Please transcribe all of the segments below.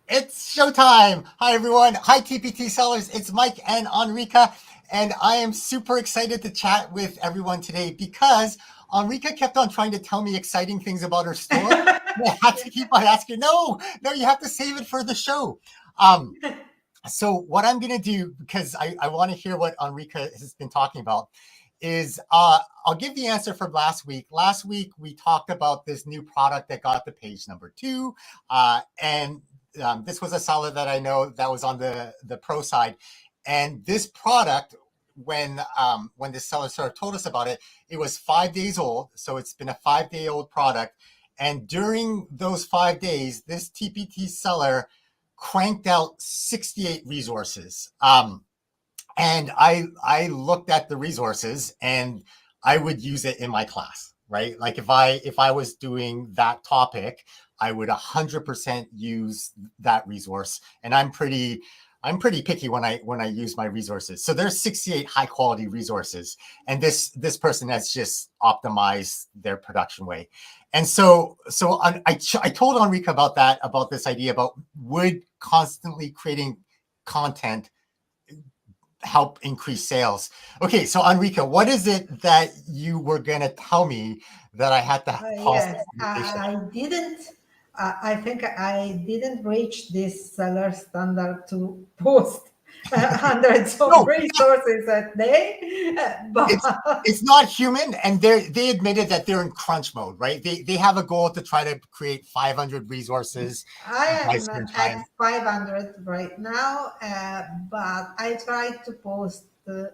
It's showtime. Hi, everyone. Hi, TPT sellers. It's Mike and Enrica. And I am super excited to chat with everyone today because Enrica kept on trying to tell me exciting things about her store. I had to keep on asking, no, you have to save it for the show. So what I'm going to do, because I want to hear what Enrica has been talking about, is I'll give the answer from last week. Last week, we talked about this new product that got to page number 2. And this was a seller that I know that was on the pro side. And this product, when this seller sort of told us about it, it was 5 days old. So it's been a 5-day-old product. And during those 5 days, this TPT seller cranked out 68 resources. And I looked at the resources and I would use it in my class, right? Like if I was doing that topic, I would 100% use that resource. And I'm pretty picky when I use my resources. So there's 68 high quality resources, and this person has just optimized their production way. And so I told Enrica about this idea about would constantly creating content help increase sales. Okay, so Enrica, what is it that you were going to tell me that I had to pause Yes, the conversation? I didn't. I think I didn't reach this seller standard to post hundreds of No, resources a day, but it's not human, and they admitted that they're in crunch mode, right? They have a goal to try to create 500 resources I by am certain at time. 500 right now. But I tried to post for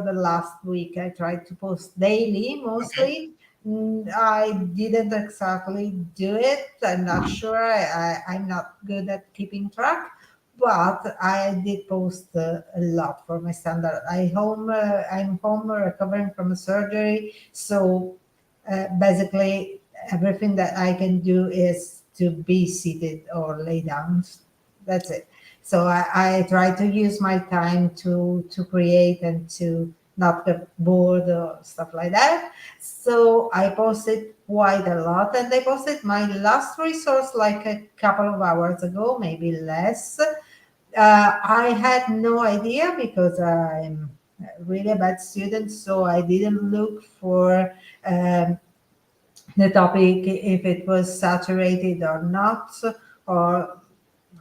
the last week. I tried to post daily Okay. mostly. I didn't exactly do it. I'm not sure. I'm not good at keeping track, but I did post a lot for my standard. I'm home recovering from a surgery, so basically everything that I can do is to be seated or lay down. That's it. So I try to use my time to create and to not get bored or stuff like that. So I posted quite a lot, and I posted my last resource like a couple of hours ago, maybe less. I had no idea because I'm really a bad student, so I didn't look for the topic if it was saturated or not, or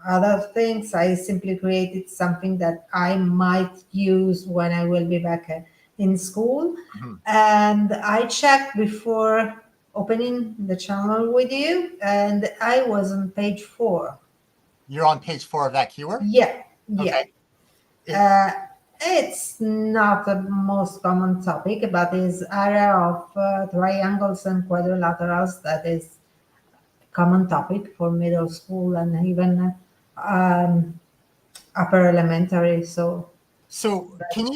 other things. I simply created something that I might use when I will be back in school. Mhm. And I checked before opening the channel with you, and I was on page 4. You're on page 4 of that keyword. Yeah, yeah. Okay. It, Uh, it's not the most common topic, but is area of triangles and quadrilaterals that is common topic for middle school and even um, upper elementary. So so can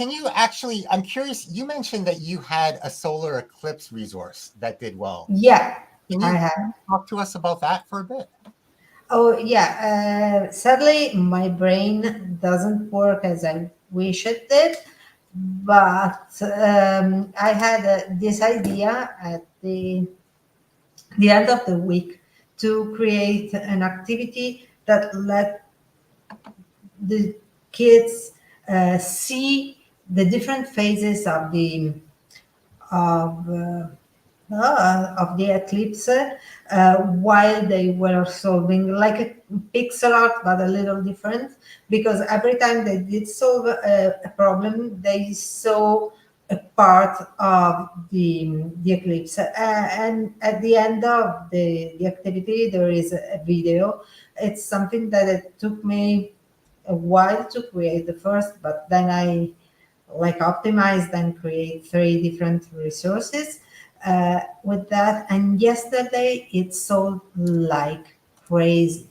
you actually? I'm curious. You mentioned that you had a solar eclipse resource that did well. yeah, Can I you have. talk to us about that for a bit? Oh yeah. Sadly, my brain doesn't work as I wish it did. But I had this idea at the end of the week to create an activity that let the kids see the different phases of uh, of the eclipse while they were solving like a pixel art but a little different, because every time they did solve a problem they saw a part of the eclipse, and at the end of the activity there is a video. It's something that it took me a while to create the first, but then I like optimized and create 3 different resources with that. And yesterday it sold like crazy.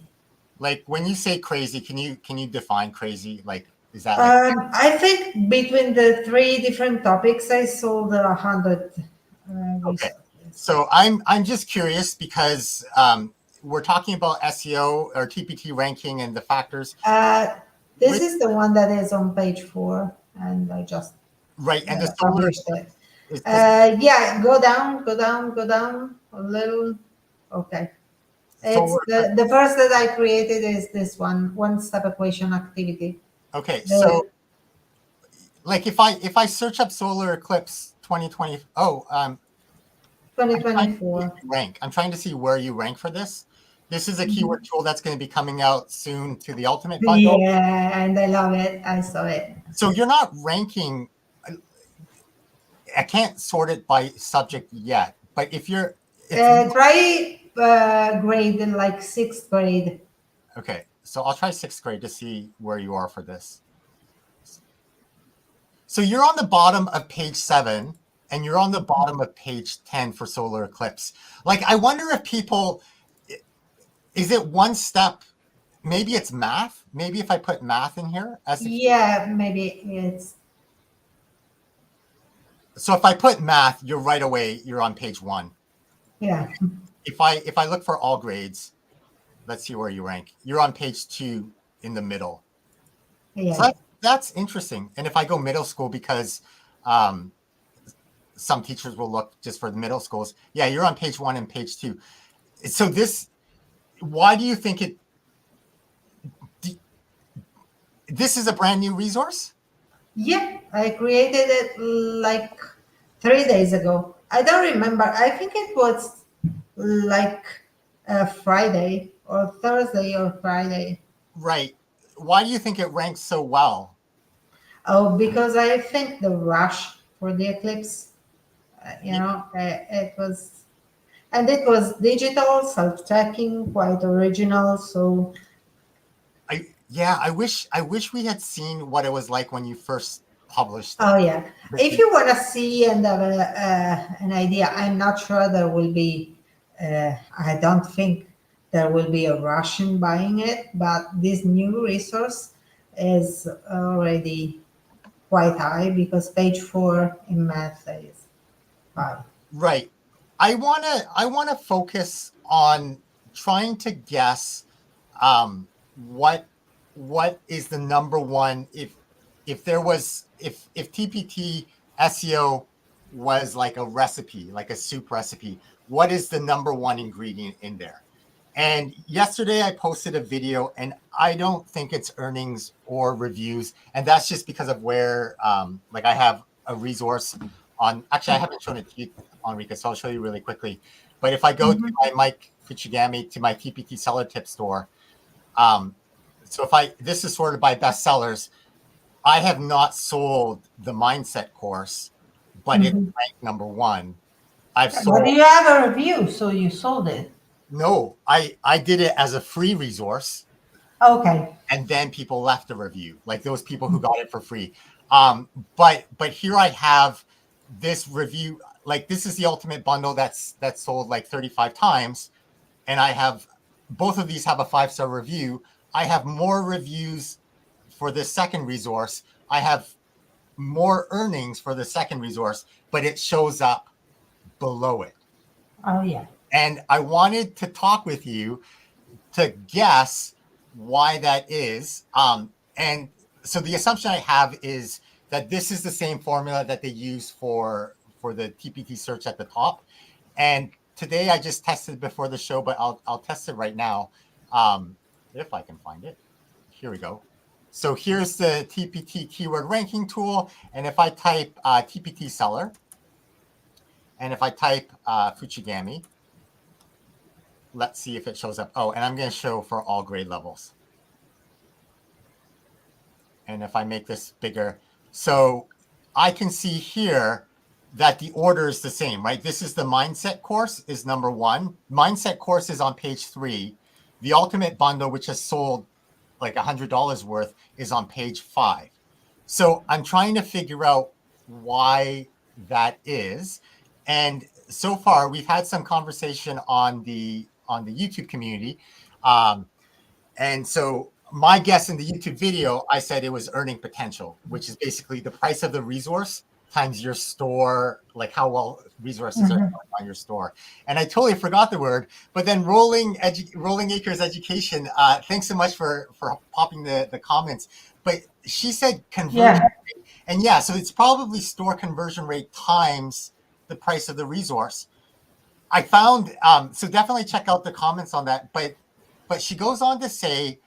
Like when you say crazy, can you define crazy? Like, is that like I think between the 3 different topics, I sold 100 okay? resources. So I'm just curious because we're talking about SEO or TPT ranking and the factors. Uh, this With is the one that is on page 4, and I just right, and the solar published it. is Yeah, go down a little. Okay. It's Solar the first that I created is this one step equation activity. Okay, so The like if I search up solar eclipse 2020, I'm trying to see if 2024. you rank. I'm trying to see where you rank for this. This is a Mhm. keyword tool that's going to be coming out soon to the Ultimate Bundle. Yeah, and I love it. I saw it. So you're not ranking. I can't sort it by subject yet, but if you're, it's Try grade in like sixth grade. okay. So I'll try sixth grade to see where you are for this. So you're on the bottom of page 7 and you're on the bottom of page 10 for solar eclipse. Like, I wonder if people, is it one step? Maybe it's math. Maybe if I put math in here as the key. Yeah, maybe it's So if I put math, you're right away, you're on page 1. yeah, If I look for all grades, let's see where you rank. You're on page 2 in the middle. So yeah. that's interesting. And if I go middle school, because um, some teachers will look just for the middle schools. Yeah, you're on page 1 and page 2. So why do you think this is a brand new resource? Yeah, I created it like 3 days ago. I don't remember. I think it was like Friday or Thursday or Friday. Right. Why do you think it ranks so well? Oh, because I think the rush for the eclipse, it was, and it was digital, self-checking, quite original. So, I wish we had seen what it was like when you first published it. oh yeah, if you want to see and have an idea, I'm not sure there will be. I don't think there will be a rush in buying it, but this new resource is already quite high because page 4 in math is high. Right. I wanna focus on trying to guess what is the number one, if there was, if TPT SEO was like a recipe, like a soup recipe, what is the number one ingredient in there? And yesterday I posted a video and I don't think it's earnings or reviews. And that's just because of where, like, I have a resource on, actually, I haven't shown it to you, Enrica, so I'll show you really quickly. But if I go to Mhm. my Mike Fuchigami, to my TPT seller tip store, so this is sorted by bestsellers. I have not sold the mindset course, but it's Mhm. ranked number 1. I've But sold, you have a review, so you sold it. no, I did it as a free resource. Okay. And then people left a review, like those people who got it for free. But here I have this review, like this is the ultimate bundle that's sold like 35 times, and I have, both of these have a 5-star review. I have more reviews for the second resource. I have more earnings for the second resource, but it shows up below it. Oh yeah. And I wanted to talk with you to guess why that is. And so the assumption I have is that this is the same formula that they use for the TPT search at the top. And today I just tested before the show, but I'll test it right now, if I can find it. Here we go. So here's the TPT keyword ranking tool, and if I type TPT seller, and if I type Fuchigami, let's see if it shows up. Oh, and I'm going to show for all grade levels. And if I make this bigger, so I can see here that the order is the same, right? This is the mindset course is number 1. Mindset course is on page 3. The ultimate bundle, which has sold like $100 worth, is on page 5. So I'm trying to figure out why that is. And so far we've had some conversation on the YouTube community. And so my guess in the YouTube video, I said it was earning potential, which is basically the price of the resource times your store, like how well resources are Mhm. on your store. And I totally forgot the word, but then Rolling Acres Education, thanks so much for popping the comments. But she said conversion Yeah. rate, and yeah, so it's probably store conversion rate times the price of the resource. I found so definitely check out the comments on that. But she goes on to say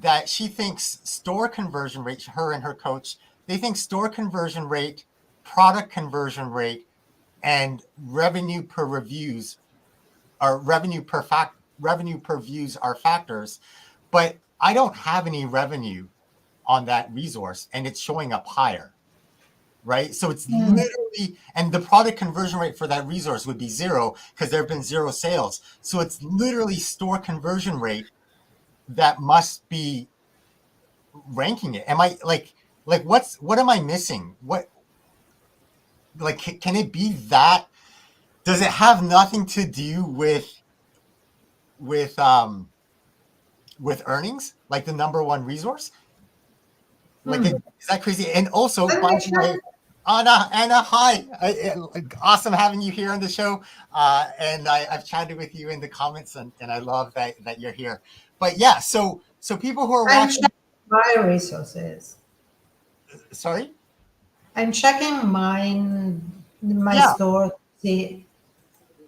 that she thinks store conversion rate, her and her coach, they think store conversion rate, product conversion rate, and revenue per reviews or revenue per views are factors. But I don't have any revenue on that resource and it's showing up higher. Right. So it's literally, and the product conversion rate for that resource would be 0 because there have been 0 sales. So it's literally store conversion rate that must be ranking it. Am I what am I missing? What, like, can it be that? Does it have nothing to do with um with earnings, like the number one resource? Like, is that crazy? And also, Let by me the way, check. Anna, hi! Awesome having you here on the show. And I've chatted with you in the comments, and I love that you're here. But yeah, so people who are I'm watching, checking my resources. sorry, I'm checking my yeah. store to see.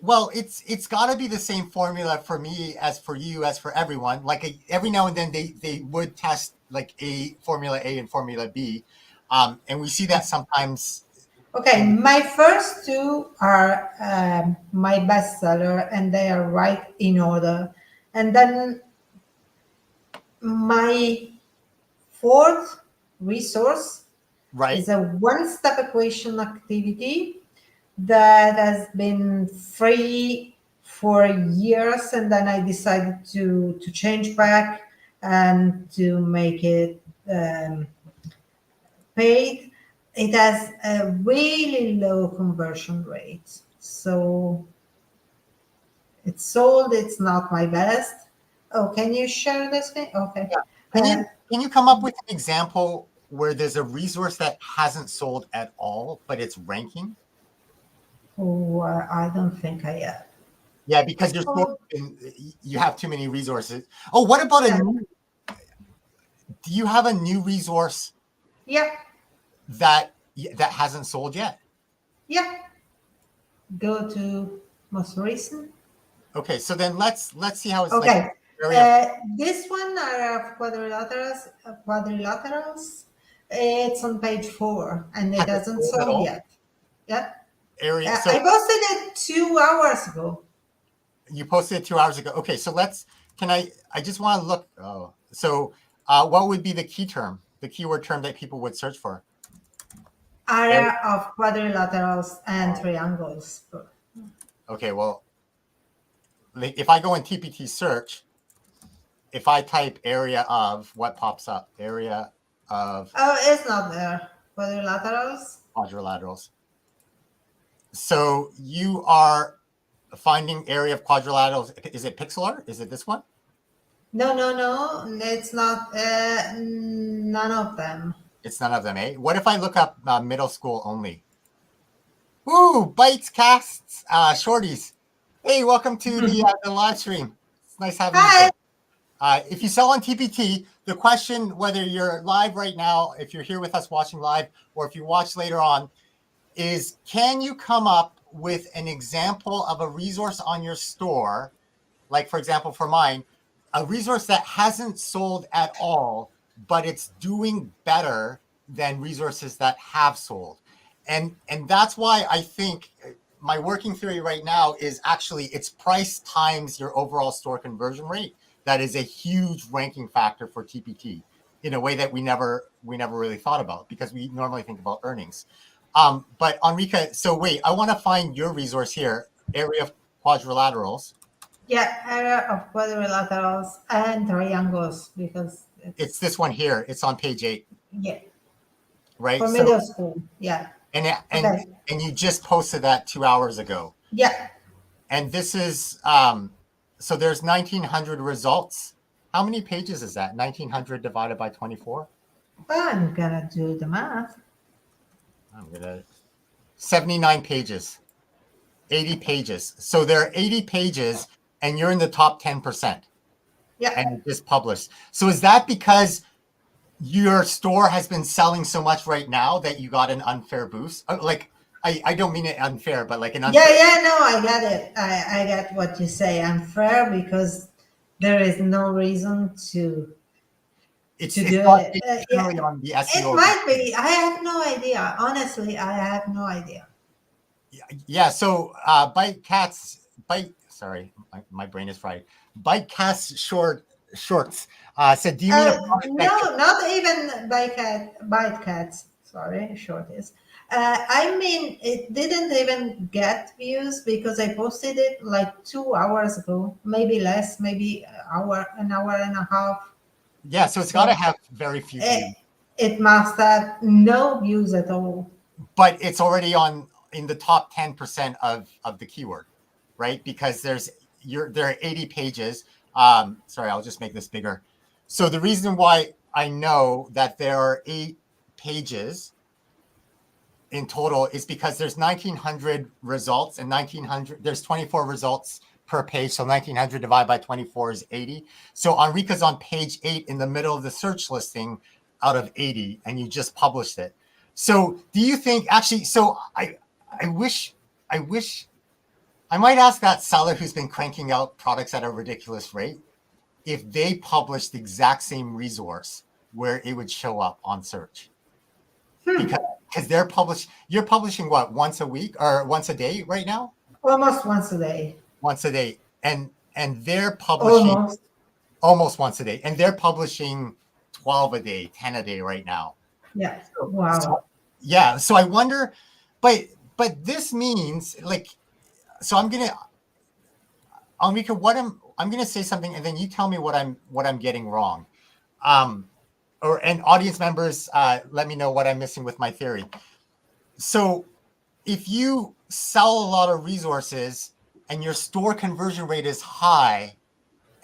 Well, it's got to be the same formula for me as for you as for everyone. Like every now and then they would test like a Formula A and Formula B, and we see that sometimes. Okay, my first two are my bestseller, and they are right in order. And then my fourth resource Right. is a one-step equation activity that has been free for years, and then I decided to change back and to make it paid. It has a really low conversion rate, so it's sold. It's not my best. Oh, can you share this thing? Okay. Yeah. Can Uh, you come up with an example where there's a resource that hasn't sold at all, but it's ranking? oh, I don't think I have. Yeah, because you're still Oh, you have too many resources. Oh, what about a yeah, new? Do you have a new resource yeah, that hasn't sold yet? yeah. Go to most recent. Okay, so then let's see how it's like Okay. area. This one are of quadrilaterals. Quadrilaterals. It's on page 4, and it Has it hasn't sold at sold all? yet. Yeah. Area. I So posted it 2 hours ago. you posted it 2 hours ago. Okay, so let's. Can I just want to look. Oh, so what would be the key term, the keyword term that people would search for? Area. Area of quadrilaterals and triangles. Okay, well, if I go in TPT search, if I type area of, what pops up? Area of Oh, it's not there. Quadrilaterals. quadrilaterals. So you are finding area of quadrilaterals. Is it pixel art? Is it this one? No, no, no. It's not. None of them. It's none of them, eh? What if I look up middle school only? Ooh, bites, casts, shorties. Hey, welcome to the live stream. It's nice having you Hi. here. If you sell on TPT, the question, whether you're live right now, if you're here with us watching live, or if you watch later on, is can you come up with an example of a resource on your store, like for example for mine, a resource that hasn't sold at all, but it's doing better than resources that have sold. And that's why I think my working theory right now is actually it's price times your overall store conversion rate. That is a huge ranking factor for TPT in a way that we never really thought about, because we normally think about earnings. But Enrica, so wait, I want to find your resource here, area of quadrilaterals. Yeah, area of quadrilaterals and triangles because It's it's this one here. It's on page 8, yeah right? for So middle school. Yeah. and Okay. and you just posted that 2 hours ago. Yeah. And this is so there's 1900 results. How many pages is that? 1900 divided by 24? I'm gonna do the math. I'm gonna 79 pages, 80 pages. So there are 80 pages and you're in the top 10% Yeah. and you just published. So is that because your store has been selling so much right now that you got an unfair boost? Like I don't mean it unfair, but like an Yeah, unfair. yeah, no, I get it. I get what you say. Unfair because there is no reason to It's do not it. Yeah, generally on the it SEO. might be. I have no idea. Honestly, I have no idea. Yeah. So bite. Sorry, my brain is fried. Bite cats shorts said, "Do you mean a product that?" No, not even bite cats. Sorry, short is. I mean, it didn't even get views because I posted it like 2 hours ago, maybe less, maybe an hour and a half. Yeah. So it's got to So have very few it, views, it must have no views at all. but it's already on in the top 10% of the keyword, right? Because there are 80 pages. Sorry, I'll just make this bigger. So the reason why I know that there are 8 pages in total is because there's 1900 results, and 1900 there's 24 results per page, so 1900 divided by 24 is 80. So Enrica's on page 8 in the middle of the search listing out of 80, and you just published it. So do you think actually, so I wish I might ask that seller who's been cranking out products at a ridiculous rate if they published the exact same resource where it would show up on search, because you're publishing what, once a week or once a day right now? Almost once a day. Once a day. And they're publishing Almost. almost once a day, and they're publishing 12 a day, 10 a day right now. Yeah. So Wow. yeah, so I wonder, but this means like, so Enrica, I'm gonna say something, and then you tell me what I'm getting wrong. And audience members, let me know what I'm missing with my theory. So if you sell a lot of resources and your store conversion rate is high,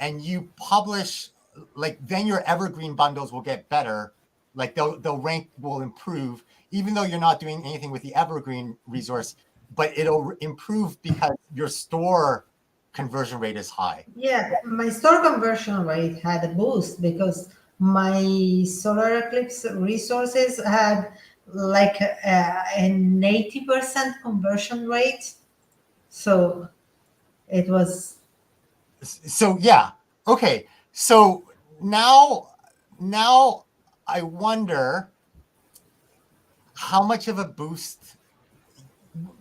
and you publish, like, then your evergreen bundles will get better. Like they'll rank will improve, even though you're not doing anything with the evergreen resource, but it'll improve because your store conversion rate is high. Yeah, my store conversion rate had a boost because my solar eclipse resources had like an 80% conversion rate. So it was, So yeah, okay. So now I wonder how much of a boost.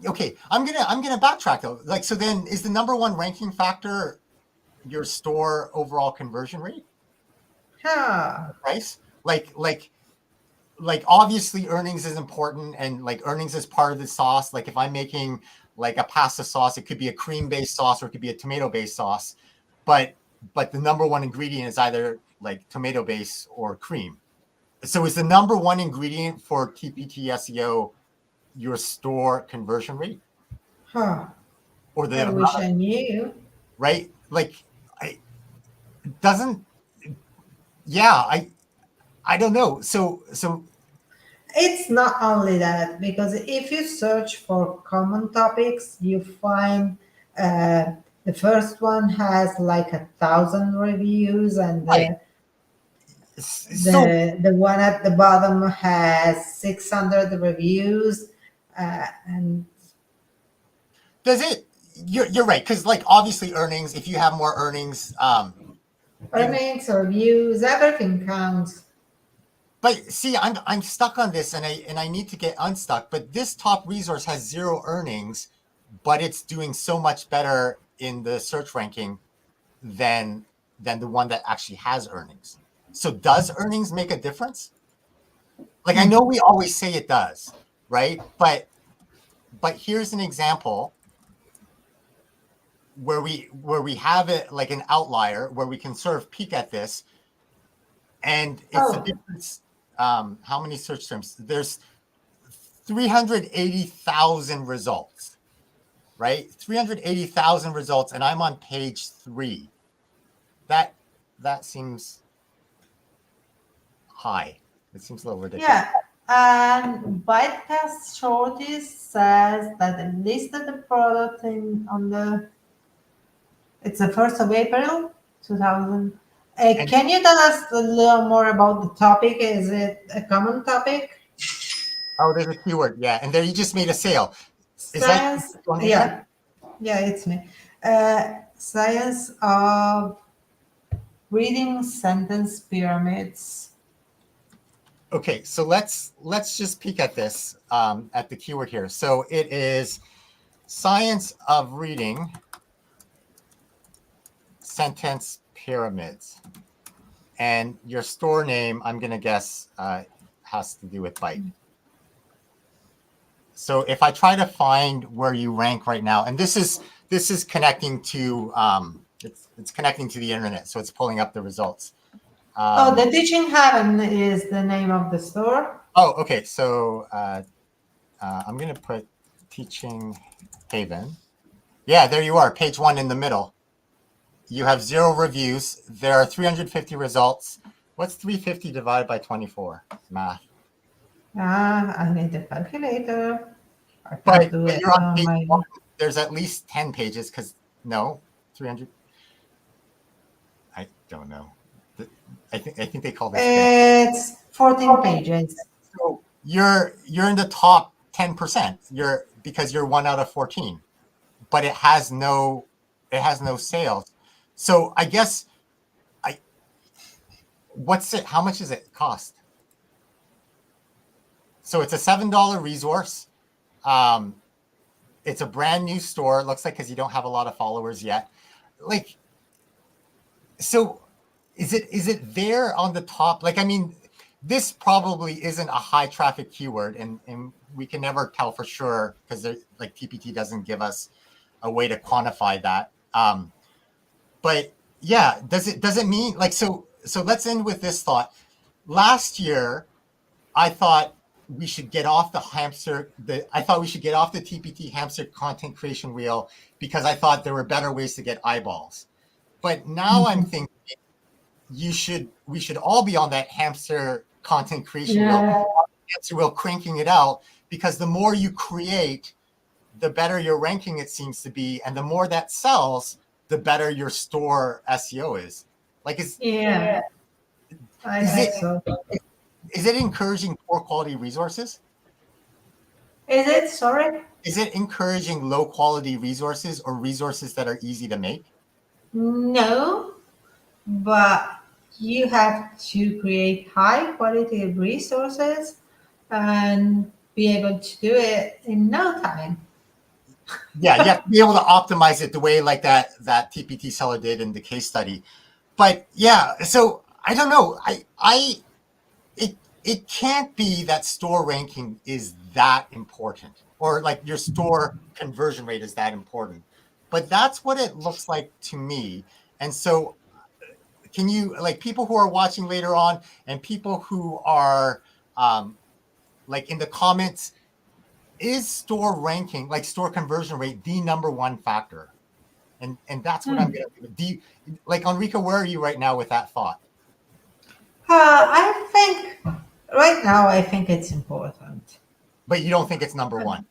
Okay, I'm gonna backtrack though. Like, so then is the number one ranking factor your store overall conversion rate, huh, price? Like obviously earnings is important, and like earnings is part of the sauce. Like if I'm making like a pasta sauce, it could be a cream based sauce or it could be a tomato based sauce, but the number one ingredient is either like tomato base or cream. So is the number one ingredient for TPT SEO your store conversion rate, huh. or the I amount wish of, I knew. right? Like, I doesn't. Yeah, I don't know. So It's not only that, because if you search for common topics, you find uh, the first one has like 1,000 reviews, and right. So the one at the bottom has 600 reviews, and does it? You're right, because like obviously earnings. If you have more earnings, it. earnings, reviews, everything counts. But see, I'm stuck on this, and I need to get unstuck. But this top resource has zero earnings, but it's doing so much better in the search ranking than the one that actually has earnings. So does earnings make a difference? Like, I know we always say it does, right? But here's an example where we have it like an outlier where we can sort of peek at this, and it's the Oh, difference. How many search terms? There's 380,000 results, right? 380,000 results, and I'm on page 3. That seems high. It seems a little ridiculous. yeah. And Bytecast Shorties says that the list of the product on the it's the 1st of April, 2000. And Can you tell us a little more about the topic? Is it a common topic? Oh, there's a keyword. Yeah. And there you just made a sale. Is that Science, Enrica? yeah, it's me. Science of reading sentence pyramids. Okay, so let's just peek at this at the keyword here. So it is science of reading sentence pyramids, and your store name, I'm gonna guess, has to do with bike. So if I try to find where you rank right now, and this is connecting to it's connecting to the internet, so it's pulling up the results. Oh, the Teaching Heaven is the name of the store. Oh, okay. So I'm gonna put Teaching Haven. Yeah, there you are, page 1 in the middle. You have 0 reviews. There are 350 results. What's 350 divided by 24? Math. I need a calculator. I can't But do it you're on on page my. 1. There's at least 10 pages because no, 300. I don't know. I think they call this finish. It's 14 pages. So you're in the top 10%. You're because you're 1 out of 14, but it has no sales. So I guess I what's it? How much does it cost? So it's a $7 resource. Um, it's a brand new store. It looks like because you don't have a lot of followers yet. Like, so is it there on the top? Like, I mean, this probably isn't a high traffic keyword, and we can never tell for sure because like TPT doesn't give us a way to quantify that. But yeah, does it mean like so let's end with this thought. Last year, I thought we should get off the TPT hamster content creation wheel because I thought there were better ways to get eyeballs. But now I'm Mhm. thinking we should all be on that hamster content Yeah. creation wheel cranking it out because the more you create, the better your ranking it seems to be, and the more that sells, the better your store SEO is. Like Yeah, I is think it so. is it encouraging poor quality resources? Is it? Sorry? Is it encouraging low quality resources or resources that are easy to make? No, but you have to create high quality resources and be able to do it in no time. Yeah, you have to be able to optimize it the way like that TPT seller did in the case study. But yeah, so I don't know. It can't be that store ranking is that important or like your store conversion rate is that important. But that's what it looks like to me. And so can you like people who are watching later on and people who are like in the comments, is store ranking like store conversion rate the number one factor? And that's what I'm Hmm. gonna do. You, like Enrica, where are you right now with that thought? I think right now, I think it's important. But you don't think it's number one,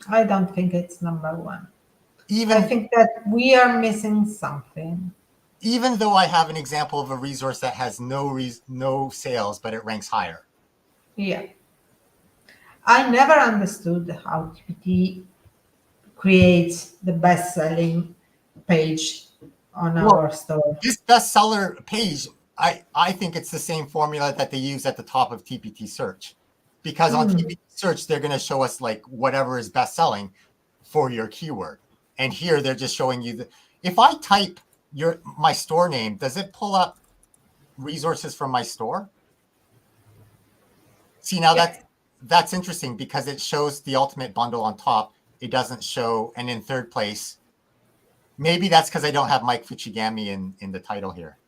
I don't think it's number one. I even think that we are missing something. even though I have an example of a resource that has no sales, but it ranks higher. Yeah. I never understood how TPT creates the best selling page on Well, our store. this bestseller page, I think it's the same formula that they use at the top of TPT search, because on Mm. TPT search they're going to show us like whatever is best selling for your keyword, and here they're just showing you the. If I type my store name, does it pull up resources from my store? See, now Yeah. that's interesting because it shows the ultimate bundle on top. It doesn't show, and in third place, maybe that's because I don't have Mike Fuchigami in the title here.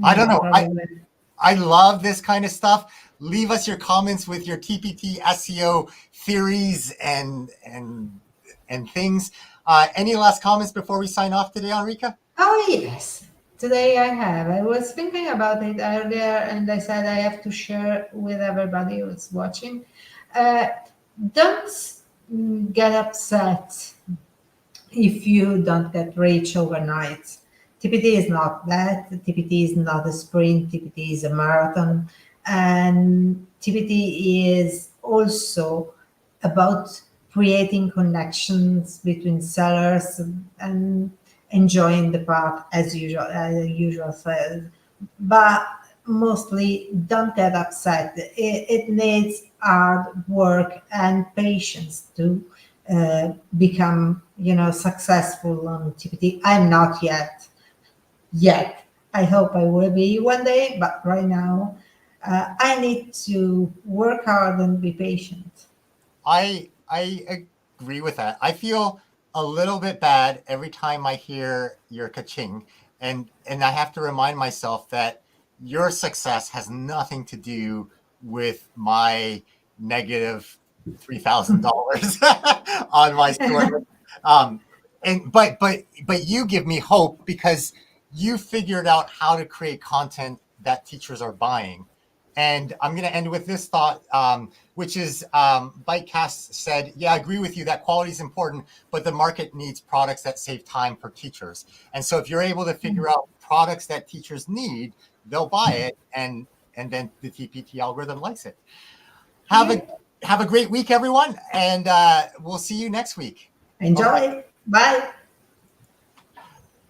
I don't Yeah, know. probably. I love this kind of stuff. Leave us your comments with your TPT SEO theories and things. Any last comments before we sign off today, Enrica? Oh, yes. Today I have. I was thinking about it earlier and I said I have to share with everybody who's watching. Uh, don't get upset if you don't get rich overnight. TPT is not that. TPT is not a sprint. TPT is a marathon. And TPT is also about creating connections between sellers and enjoying the path as usual says. But mostly don't get upset. It needs hard work and patience to become, successful on TPT. I'm not yet. I hope I will be one day, but right now I need to work hard and be patient. I agree with that. I feel a little bit bad every time I hear your kaching, and I have to remind myself that your success has nothing to do with my negative $3,000 on my store. Um, and but you give me hope because you figured out how to create content that teachers are buying. And I'm going to end with this thought, which is Bytecast said, yeah, I agree with you that quality is important, but the market needs products that save time for teachers. And so if you're able to figure out products that teachers need, they'll buy it, and then the TPT algorithm likes it. Have Yeah. a have a great week, everyone, and we'll see you next week. Bye bye. Enjoy.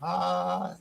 Bye.